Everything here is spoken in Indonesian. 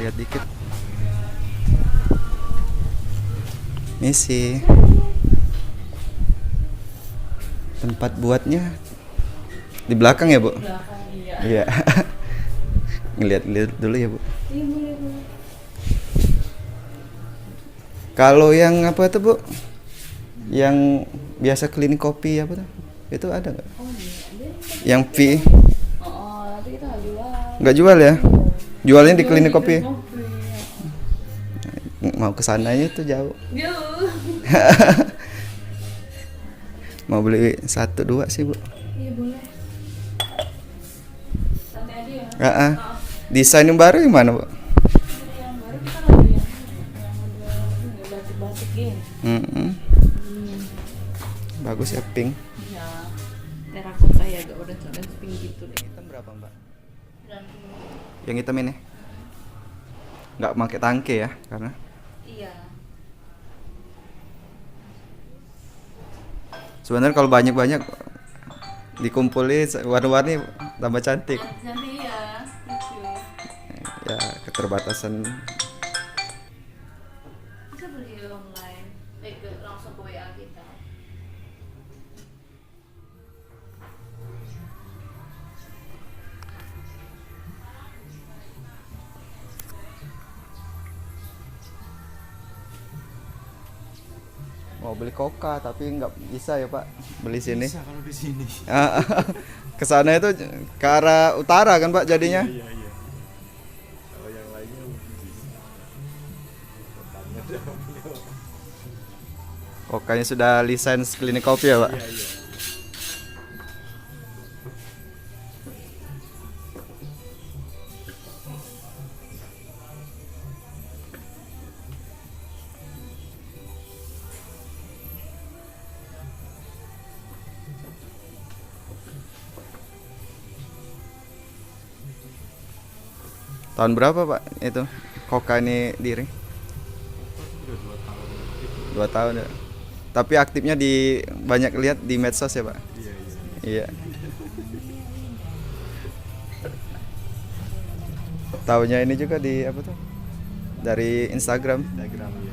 lihat dikit. Misi. Tempat buatnya di belakang ya, Bu? Belakang, iya. Iya. Ngeliat dulu ya, Bu. Iya, boleh, boleh. Kalau yang apa tuh, Bu? Yang biasa cleaning kopi apa tuh? Itu ada nggak? Oh iya, ada. Yang V Nanti kita nggak jual. nggak jual ya? Jualnya di cleaning kopi. Kopi. Mau kesananya tuh jauh. Jauh. Mau beli 1-2 sih, Bu. Iya, boleh. Santai aja ya. Ah. Desain yang baru yang mana, Bu? Yang baru kita lagi yang udah batik-batik gini. Bagus ya, pink. Iya. Terakota ya, agak orange pink gitu deh. Hitam berapa, Mbak? Dan Yang hitam ini? Nggak pakai tangke ya, karena iya. sebenarnya kalau banyak-banyak dikumpulin warna-warni tambah cantik. Jadi ya, lucu. Ya, keterbatasan. Bisa beli online. Langsung ke WA kita. Mau beli Coca tapi nggak bisa ya, Pak, beli sini. Bisa kalau di sini. Ke sana itu ke arah utara kan, Pak, jadinya. Iya, iya. Kalau yang lainnya bisa. Kotanya dah beliau. Kokanya sudah lisensi klinik kopi ya, Pak. Iya, iya. Tahun berapa, Pak, itu Koka ini diri? Udah 2 tahun lebih. 2 tahun ya. Tapi aktifnya di banyak lihat di medsos ya, Pak. Iya, iya. Iya. Taunya ini juga di apa tuh? Dari Instagram. Instagram ya.